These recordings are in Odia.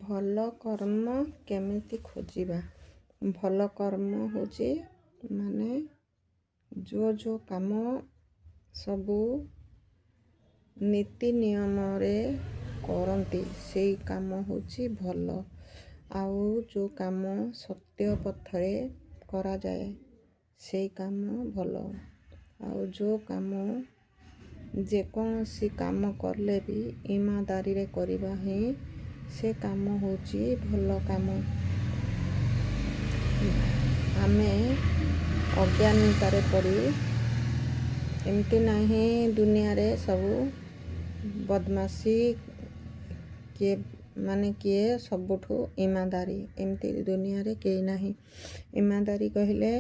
ଭଲ କର୍ମ କେମିତି ଖୋଜିବା? ଭଲ କର୍ମ ହେଉଛି ମାନେ ଯେଉଁ କାମ ସବୁ ନୀତି ନିୟମରେ କରନ୍ତି ସେଇ କାମ ହେଉଛି ଭଲ। ଆଉ ଯେଉଁ କାମ ସତ୍ୟ ପଥରେ କରାଯାଏ ସେଇ କାମ ଭଲ। ଆଉ ଯେଉଁ କାମ ଯେକୌଣସି କାମ କଲେ ବି ଇମାନଦାରୀରେ କରିବା ହିଁ ସେ କାମ ହେଉଛି ଭଲ କାମ। ଆମେ ଅଜ୍ଞାନତାରେ ପଡ଼ି ଏମିତି ନାହିଁ ଦୁନିଆରେ ସବୁ ବଦମାସି କିଏ ସବୁଠୁ ଇମାନଦାରୀ, ଏମିତି ଦୁନିଆରେ କେହି ନାହିଁ। ଇମାନଦାରୀ କହିଲେ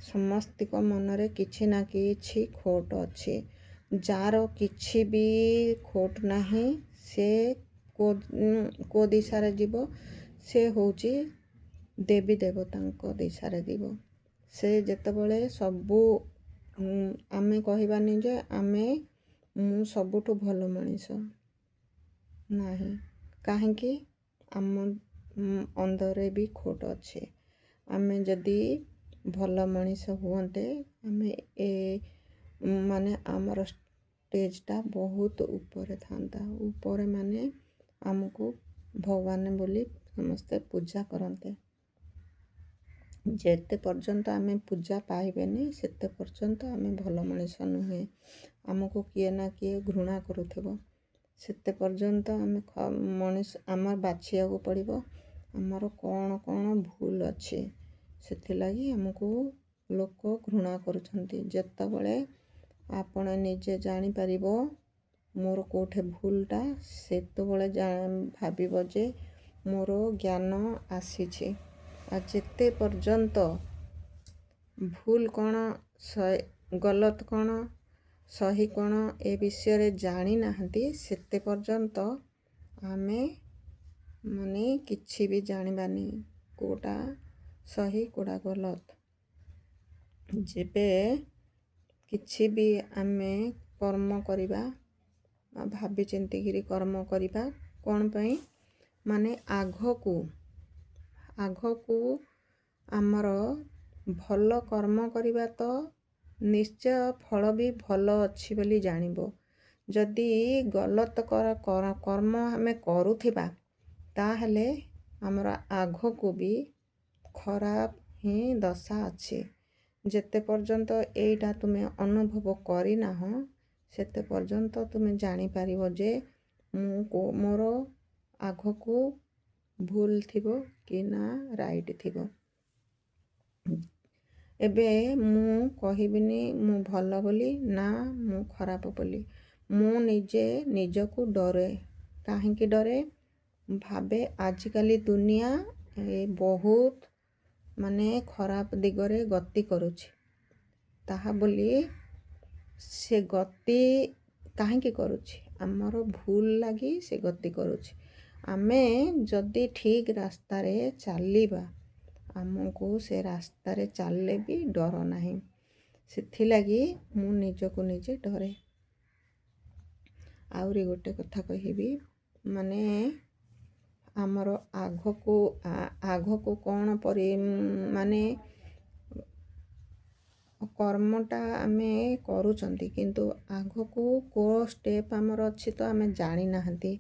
ସମସ୍ତଙ୍କ ମନରେ କିଛି ନା କିଛି ଖୋଟ ଅଛି। ଯାର କିଛି ବି ଖୋଟ ନାହିଁ ସେ କେଉଁ ଦିଶାରେ ଯିବ, ସେ ହେଉଛି ଦେବୀ ଦେବତାଙ୍କ ଦିଶାରେ ଯିବ। ସେ ଯେତେବେଳେ ସବୁ ଆମେ କହିବାନି ଯେ ମୁଁ ସବୁଠୁ ଭଲ ମଣିଷ ନାହିଁ, କାହିଁକି ଆମ ଅନ୍ଦରରେ ବି ଖୋଟ ଅଛି। ଆମେ ଯଦି ଭଲ ମଣିଷ ହୁଅନ୍ତେ ଆମେ ମାନେ ଆମର ଷ୍ଟେଜଟା ବହୁତ ଉପରେ ଥାନ୍ତା। ଉପରେ ମାନେ ଆମକୁ ଭଗବାନ ବୋଲି ସମସ୍ତେ ପୂଜା କରନ୍ତେ। ଯେତେ ପର୍ଯ୍ୟନ୍ତ ଆମେ ପୂଜା ପାଇବେନି ସେତେ ପର୍ଯ୍ୟନ୍ତ ଆମେ ଭଲ ମଣିଷ ନୁହେଁ। ଆମକୁ କିଏ ନା କିଏ ଘୃଣା କରୁଥିବ, ସେତେ ପର୍ଯ୍ୟନ୍ତ ଆମର ବାଛିବାକୁ ପଡ଼ିବ ଆମର କ'ଣ କ'ଣ ଭୁଲ ଅଛି। ସେଥିଲାଗି ଆମକୁ ଲୋକ ଘୃଣା କରୁଛନ୍ତି। ଯେତେବେଳେ ଆପଣ ନିଜେ ଜାଣିପାରିବ ମୋର କେଉଁଠି ଭୁଲଟା, ସେତେବେଳେ ଭାବିବ ଯେ ମୋର ଜ୍ଞାନ ଆସିଛି। ଆଉ ଯେତେ ପର୍ଯ୍ୟନ୍ତ ଭୁଲ କ'ଣ ଗଲତ କ'ଣ ସହି କ'ଣ ଏ ବିଷୟରେ ଜାଣିନାହାନ୍ତି ସେତେ ପର୍ଯ୍ୟନ୍ତ ଆମେ ମାନେ କିଛି ବି ଜାଣିବାନି କେଉଁଟା ସହି କେଉଁଟା ଗଲତ। ଯେବେ କିଛି ବି ଆମେ କର୍ମ କରିବା ଭାବି ଚିନ୍ତିକିରି କର୍ମ କରିବା କ'ଣ ପାଇଁ, ମାନେ ଆଗକୁ ଆମର ଭଲ କର୍ମ କରିବା ତ ନିଶ୍ଚୟ ଫଳ ବି ଭଲ ଅଛି ବୋଲି ଜାଣିବ। ଯଦି ଗଲତ କର୍ମ ଆମେ କରୁଥିବା ତାହେଲେ ଆମର ଆଗକୁ ବି ଖରାପ ହିଁ ଦଶା ଅଛି। ଯେତେ ପର୍ଯ୍ୟନ୍ତ ଏଇଟା ତୁମେ ଅନୁଭବ କରିନାହଁ ସେତେ ପର୍ଯ୍ୟନ୍ତ ତୁମେ ଜାଣିପାରିବ ଯେ ମୋର ଆଗକୁ ଭୁଲ ଥିବ କି ନା ରାଇଟ୍ ଥିବ। ଏବେ ମୁଁ କହିବିନି ମୁଁ ଭଲ ବୋଲି ନା ମୁଁ ଖରାପ ବୋଲି। ମୁଁ ନିଜକୁ ଡରେ। କାହିଁକି ଡରେ? ଭାବେ ଆଜିକାଲି ଦୁନିଆ ବହୁତ ମାନେ ଖରାପ ଦିଗରେ ଗତି କରୁଛି। ତାହା ବୋଲି ସେ ଗତି କାହିଁକି କରୁଛି? ଆମର ଭୁଲ ଲାଗି ସେ ଗତି କରୁଛି। ଆମେ ଯଦି ଠିକ୍ ରାସ୍ତାରେ ଚାଲିବା ଆମକୁ ସେ ରାସ୍ତାରେ ଚାଲିଲେ ବି ଡର ନାହିଁ। ସେଥିଲାଗି ମୁଁ ନିଜକୁ ନିଜେ ଡରେ। ଆହୁରି ଗୋଟେ କଥା କହିବି, ମାନେ ଆମର ଆଗକୁ କ'ଣ ମାନେ କର୍ମଟା ଆମେ କରୁଛନ୍ତି କିନ୍ତୁ ଆଗକୁ କେଉଁ ଷ୍ଟେପ୍ ଆମର ଅଛି ତ ଆମେ ଜାଣିନାହାନ୍ତି।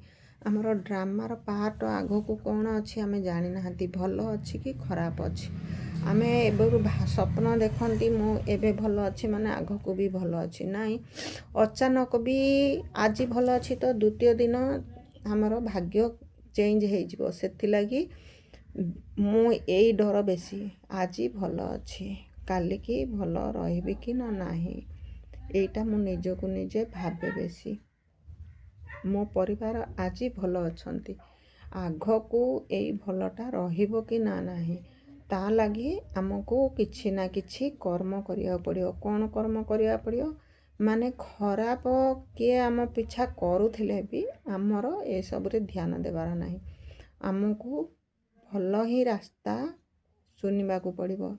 ଆମର ଡ୍ରାମାର ପାର୍ଟ ଆଗକୁ କ'ଣ ଅଛି ଆମେ ଜାଣିନାହାନ୍ତି, ଭଲ ଅଛି କି ଖରାପ ଅଛି। ଆମେ ଏବେରୁ ସ୍ୱପ୍ନ ଦେଖନ୍ତି ମୁଁ ଏବେ ଭଲ ଅଛି ମାନେ ଆଗକୁ ବି ଭଲ ଅଛି। ନାହିଁ, ଅଚାନକ ବି ଆଜି ଭଲ ଅଛି ତ ଦ୍ୱିତୀୟ ଦିନ ଆମର ଭାଗ୍ୟ ଚେଞ୍ଜ ହେଇଯିବ। ସେଥିଲାଗି ମୁଁ ଏଇ ଡର ବେଶୀ, ଆଜି ଭଲ ଅଛି କାଲିକି ଭଲ ରହିବି କି ନା ନାହିଁ, ଏଇଟା ମୁଁ ନିଜକୁ ନିଜେ ଭାବେ ବେଶୀ। ମୋ ପରିବାର ଆଜି ଭଲ ଅଛନ୍ତି, ଆଗକୁ ଏଇ ଭଲଟା ରହିବ କି ନା ନାହିଁ, ତା ଲାଗି ଆମକୁ କିଛି ନା କିଛି କର୍ମ କରିବାକୁ ପଡ଼ିବ। କ'ଣ କର୍ମ କରିବାକୁ ପଡ଼ିବ? ମାନେ ଖରାପ କିଏ ଆମ ପିଛା କରୁଥିଲେ ବି ଆମର ଏସବୁରେ ଧ୍ୟାନ ଦେବାର ନାହିଁ। ଆମକୁ ଭଲ ହିଁ ରାସ୍ତା ଚୁନିବାକୁ ପଡ଼ିବ।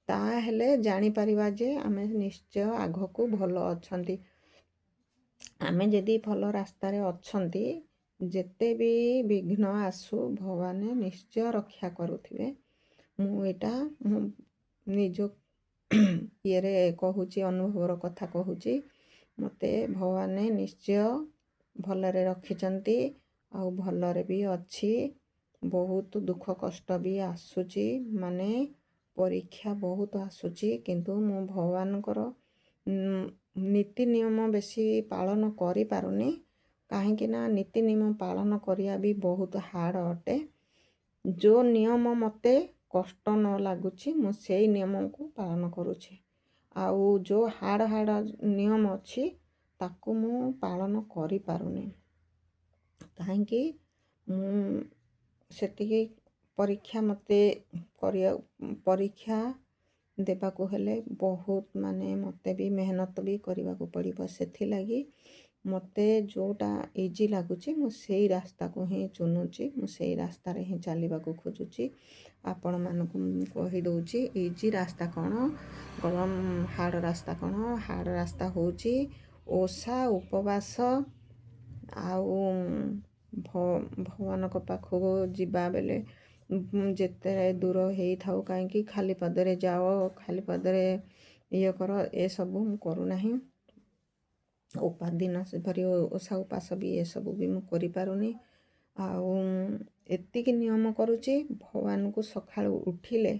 ତାହେଲେ ଜାଣିପାରିବା ଯେ ଆମେ ନିଶ୍ଚୟ ଆଗକୁ ଭଲ ଅଛନ୍ତି। ଆମେ ଯଦି ଭଲ ରାସ୍ତାରେ ଅଛନ୍ତି ଯେତେ ବି ବିଘ୍ନ ଆସୁ ଭଗବାନ ନିଶ୍ଚୟ ରକ୍ଷା କରୁଥିବେ। ମୁଁ ଏଇଟା ମୁଁ ନିଜ ଇଏରେ କହୁଛି, ଅନୁଭବର କଥା କହୁଛି। ମୋତେ ଭଗବାନ ନିଶ୍ଚୟ ଭଲରେ ରଖିଛନ୍ତି ଆଉ ଭଲରେ ବି ଅଛି। ବହୁତ ଦୁଃଖ କଷ୍ଟ ବି ଆସୁଛି, ମାନେ ପରୀକ୍ଷା ବହୁତ ଆସୁଛି, କିନ୍ତୁ ମୁଁ ଭଗବାନଙ୍କର ନୀତି ନିୟମ ବେଶୀ ପାଳନ କରିପାରୁନି। କାହିଁକି ନା ନୀତି ନିୟମ ପାଳନ କରିବା ବି ବହୁତ ହାର୍ଡ଼ ଅଟେ। ଯେଉଁ ନିୟମ ମୋତେ କଷ୍ଟ ନ ଲାଗୁଛି ମୁଁ ସେଇ ନିୟମକୁ ପାଳନ କରୁଛି। ଆଉ ଯେଉଁ ହାର୍ଡ଼ ନିୟମ ଅଛି ତାକୁ ମୁଁ ପାଳନ କରିପାରୁନି। କାହିଁକି ମୁଁ ସେତିକି ମୋତେ ପରୀକ୍ଷା ଦେବାକୁ ହେଲେ ବହୁତ ମୋତେ ବି ମେହନତ ବି କରିବାକୁ ପଡ଼ିବ। ସେଥିଲାଗି ମୋତେ ଯେଉଁଟା ଇଜି ଲାଗୁଛି ମୁଁ ସେଇ ରାସ୍ତାକୁ ହିଁ ଚୁନୁଛି, ମୁଁ ସେଇ ରାସ୍ତାରେ ହିଁ ଚାଲିବାକୁ ଖୋଜୁଛି। ଆପଣମାନଙ୍କୁ ମୁଁ କହିଦେଉଛି ଇଜି ରାସ୍ତା କ'ଣ, ହାର୍ଡ଼ ରାସ୍ତା କ'ଣ। ହାର୍ଡ଼ ରାସ୍ତା ହେଉଛି ଓଷା ଉପବାସ ଆଉ ଭଗବାନଙ୍କ ପାଖକୁ ଯିବା ବେଲେ ଯେତେ ଦୂର ହେଇଥାଉ କାହିଁକି ଖାଲି ପାଦରେ ଯାଅ, ଖାଲି ପାଦରେ ଇଏ କର, ଏସବୁ ମୁଁ କରୁନାହିଁ। ଦିନ ଭରି ଓଷା ଉପାସ ବି ଏସବୁ ବି ମୁଁ କରିପାରୁନି। ଆଉ ଏତିକି ନିୟମ କରୁଛି, ଭଗବାନଙ୍କୁ ସକାଳୁ ଉଠିଲେ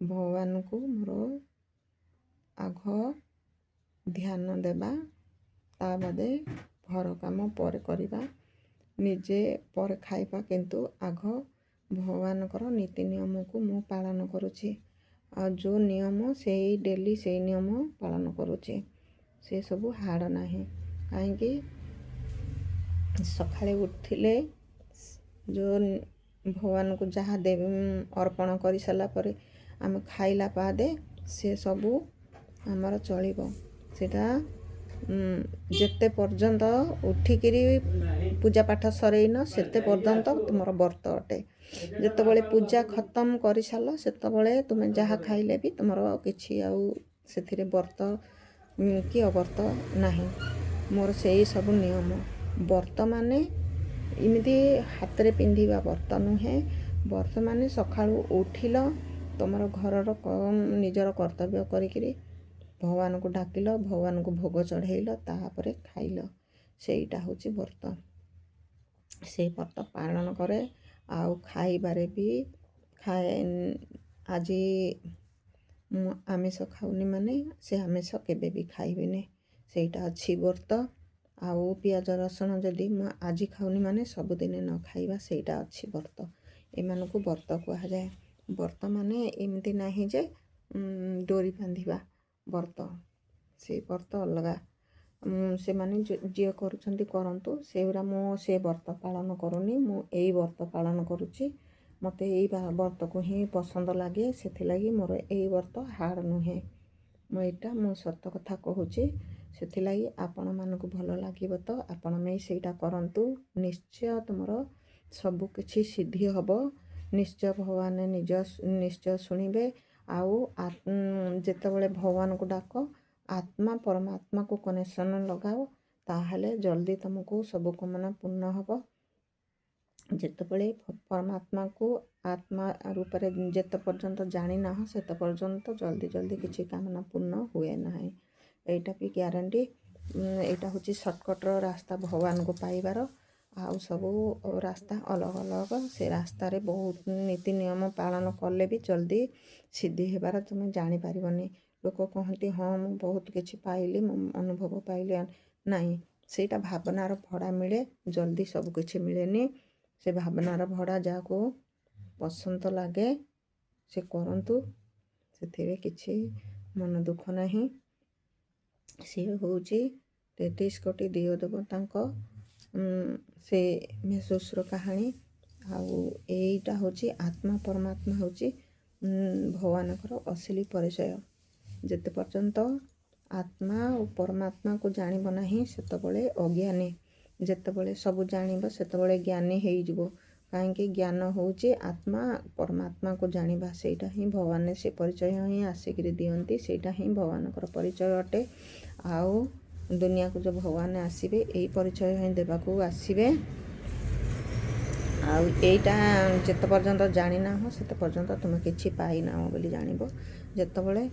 ଭଗବାନଙ୍କୁ ମୋର ଆଗ ଧ୍ୟାନ ଦେବା, ତା ବାଦେ ଘର କାମ ପରେ କରିବା, ନିଜେ ପରେ ଖାଇବା, କିନ୍ତୁ ଆଗ ଭଗବାନଙ୍କର ନୀତି ନିୟମକୁ ମୁଁ ପାଳନ କରୁଛି। ଆଉ ଯେଉଁ ନିୟମ ସେଇ ଡେଲି ସେଇ ନିୟମ ପାଳନ କରୁଛି। ସେସବୁ ହାର୍ଡ଼ ନାହିଁ। କାହିଁକି ସକାଳେ ଉଠିଲେ ଯେଉଁ ଭଗବାନଙ୍କୁ ଯାହା ଅର୍ପଣ କରିସାରିଲା ପରେ ଆମେ ଖାଇଲା ବାଦେ ସେସବୁ ଆମର ଚଳିବ। ସେଇଟା ଯେତେ ପର୍ଯ୍ୟନ୍ତ ଉଠିକିରି ପୂଜା ପାଠ ସରେଇନ ସେତେ ପର୍ଯ୍ୟନ୍ତ ତୁମର ବ୍ରତ ଅଟେ। ଯେତେବେଳେ ପୂଜା ଖତମ କରିସାରିଲ ସେତେବେଳେ ତୁମେ ଯାହା ଖାଇଲେ ବି ତୁମର କିଛି ଆଉ ସେଥିରେ ବ୍ରତ କି ଅବ୍ରତ ନାହିଁ। ମୋର ସେଇ ସବୁ ନିୟମ। ବ୍ରତ ମାନେ ଏମିତି ହାତରେ ପିନ୍ଧିବା ବ୍ରତ ନୁହେଁ। ବ୍ରତ ମାନେ ସକାଳୁ ଉଠିଲ, ତୁମର ଘରର ନିଜର କର୍ତ୍ତବ୍ୟ କରିକିରି ଭଗବାନଙ୍କୁ ଡାକିଲ, ଭଗବାନଙ୍କୁ ଭୋଗ ଚଢ଼େଇଲ, ତାପରେ ଖାଇଲ, ସେଇଟା ହେଉଛି ବ୍ରତ। ସେଇ ବ୍ରତ ପାଳନ କରେ। ଆଉ ଖାଇବାରେ ବି ଆଜି ମୁଁ ଆମିଷ ଖାଉନି ମାନେ ସେ ଆମିଷ କେବେ ବି ଖାଇବିନି, ସେଇଟା ଅଛି ବ୍ରତ। ଆଉ ପିଆଜ ରସୁଣ ଯଦି ମୁଁ ଆଜି ଖାଉନି ମାନେ ସବୁଦିନେ ନ ଖାଇବା, ସେଇଟା ଅଛି ବ୍ରତ। ଏମାନଙ୍କୁ ବ୍ରତ କୁହାଯାଏ। ବ୍ରତ ମାନେ ଏମିତି ନାହିଁ ଯେ ଡୋରି ବାନ୍ଧିବା ବ୍ରତ, ସେଇ ବ୍ରତ ଅଲଗା। ସେମାନେ ଯିଏ କରୁଛନ୍ତି କରନ୍ତୁ, ସେଗୁଡ଼ା ମୁଁ ସେ ବ୍ରତ ପାଳନ କରୁନି। ମୁଁ ଏଇ ବ୍ରତ ପାଳନ କରୁଛି। ମୋତେ ଏଇ ବ୍ରତକୁ ହିଁ ପସନ୍ଦ ଲାଗେ। ସେଥିଲାଗି ମୋର ଏଇ ବ୍ରତ ହାର୍ଡ଼ ନୁହେଁ। ମୁଁ ସତ କଥା କହୁଛି। ସେଥିଲାଗି ଆପଣମାନଙ୍କୁ ଭଲ ଲାଗିବ ତ ଆପଣ ବି ସେଇଟା କରନ୍ତୁ। ନିଶ୍ଚୟ ତୁମର ସବୁ କିଛି ସିଦ୍ଧି ହେବ। ନିଶ୍ଚୟ ଭଗବାନ ନିଶ୍ଚୟ ଶୁଣିବେ। ଆଉ ଯେତେବେଳେ ଭଗବାନଙ୍କୁ ଡାକ, ଆତ୍ମା ପରମାତ୍ମାକୁ କନେକ୍ସନ୍ ଲଗାଅ, ତାହେଲେ ଜଲ୍ଦି ତୁମକୁ ସବୁ କାମନା ପୂର୍ଣ୍ଣ ହେବ। ଯେତେବେଳେ ପରମାତ୍ମାକୁ ଆତ୍ମା ରୂପରେ ଯେତେ ପର୍ଯ୍ୟନ୍ତ ଜାଣିନାହଁ ସେତେ ପର୍ଯ୍ୟନ୍ତ ଜଲ୍ଦି କିଛି କାମନା ପୂର୍ଣ୍ଣ ହୁଏ ନାହିଁ। ଏଇଟା ବି ଗ୍ୟାରେଣ୍ଟି। ଏଇଟା ହେଉଛି ସର୍ଟକଟ୍ର ରାସ୍ତା ଭଗବାନଙ୍କୁ ପାଇବାର। ଆଉ ସବୁ ରାସ୍ତା ଅଲଗା ଅଲଗା। ସେ ରାସ୍ତାରେ ବହୁତ ନୀତି ନିୟମ ପାଳନ କଲେ ବି ଜଲ୍ଦି ସିଦ୍ଧି ହେବାର ତୁମେ ଜାଣିପାରିବନି। ଲୋକ କହନ୍ତି ହଁ ମୁଁ ବହୁତ କିଛି ପାଇଲି, ମୁଁ ଅନୁଭବ ପାଇଲି, ନାହିଁ, ସେଇଟା ଭାବନାର ଭଡ଼ା ମିଳେ, ଜଲ୍ଦି ସବୁ କିଛି ମିଳେନି। ସେ ଭାବନାର ଭଡ଼ା ଯାହାକୁ ପସନ୍ଦ ଲାଗେ ସେ କରନ୍ତୁ, ସେଥିରେ କିଛି ମନ ଦୁଃଖ ନାହିଁ। ସିଏ ହେଉଛି 33 କୋଟି ଦିଅ ଦେବତାଙ୍କ ସେ ମେସେସ୍ର କାହାଣୀ। ଆଉ ଏଇଟା ହେଉଛି ଆତ୍ମା ପରମାତ୍ମା ହେଉଛି ଭଗବାନଙ୍କର ଅସଲି ପରିଚୟ। ଯେତେ ପର୍ଯ୍ୟନ୍ତ ଆତ୍ମା ଓ ପରମାତ୍ମାକୁ ଜାଣିବ ନାହିଁ ସେତେବେଳେ ଅଜ୍ଞାନୀ। ଯେତେବେଳେ ସବୁ ଜାଣିବ ସେତେବେଳେ ଜ୍ଞାନୀ ହେଇଯିବ। କାହିଁକି ଜ୍ଞାନ ହେଉଛି ଆତ୍ମା ପରମାତ୍ମାକୁ ଜାଣିବା। ସେଇଟା ହିଁ ଭଗବାନ, ସେ ପରିଚୟ ହିଁ ଆସିକିରି ଦିଅନ୍ତି। ସେଇଟା ହିଁ ଭଗବାନଙ୍କର ପରିଚୟ ଅଟେ। ଆଉ ଦୁନିଆକୁ ଯେଉଁ ଭଗବାନ ଆସିବେ ଏଇ ପରିଚୟ ହିଁ ଦେବାକୁ ଆସିବେ। ଆଉ ଏଇଟା ଯେତେ ପର୍ଯ୍ୟନ୍ତ ଜାଣିନାହଁ ସେତେ ପର୍ଯ୍ୟନ୍ତ ତୁମେ କିଛି ପାଇନାହଁ ବୋଲି ଜାଣିବ। ଯେତେବେଳେ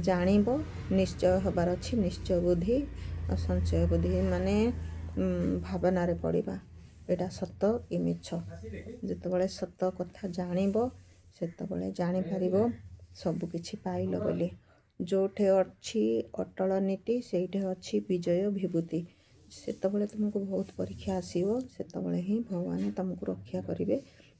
ଜାଣିବ ନିଶ୍ଚୟ ହେବାର ଅଛି। ନିଶ୍ଚୟ ବୁଦ୍ଧି ଆଉ ସଞ୍ଚୟ ବୁଦ୍ଧି ମାନେ ଭାବନାରେ ପଡ଼ିବା ଏଇଟା ସତ କି ମିଛ। ଯେତେବେଳେ ସତ କଥା ଜାଣିବ ସେତେବେଳେ ଜାଣିପାରିବ ସବୁକିଛି ପାଇଲ ବୋଲି। ଯେଉଁଠି ଅଛି ଅଟଳ ନୀତି ସେଇଠି ଅଛି ବିଜୟ ବିଭୂତି। ସେତେବେଳେ ତୁମକୁ ବହୁତ ପରୀକ୍ଷା ଆସିବ, ସେତେବେଳେ ହିଁ ଭଗବାନ ତୁମକୁ ରକ୍ଷା କରିବେ।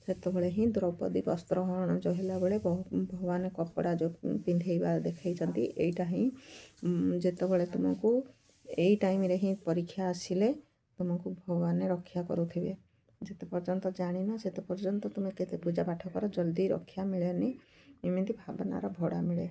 ସେତେବେଳେ ହିଁ ଦ୍ରୌପଦୀ ବସ୍ତ୍ରହରଣ ଯେଉଁ ହେଲାବେଳେ ଭଗବାନ କପଡ଼ା ଯେଉଁ ପିନ୍ଧେଇବା ଦେଖାଇଛନ୍ତି, ଏଇଟା ହିଁ ଯେତେବେଳେ ତୁମକୁ ଏଇ ଟାଇମ୍ରେ ହିଁ ପରୀକ୍ଷା ଆସିଲେ ତୁମକୁ ଭଗବାନ ରକ୍ଷା କରୁଥିବେ। ଯେତେ ପର୍ଯ୍ୟନ୍ତ ଜାଣିନ ସେତେ ପର୍ଯ୍ୟନ୍ତ ତୁମେ କେତେ ପୂଜା ପାଠ କର, ଜଲ୍ଦି ରକ୍ଷା ମିଳେନି। ଏମିତି ଭାବନାର ଭଡ଼ା ମିଳେ।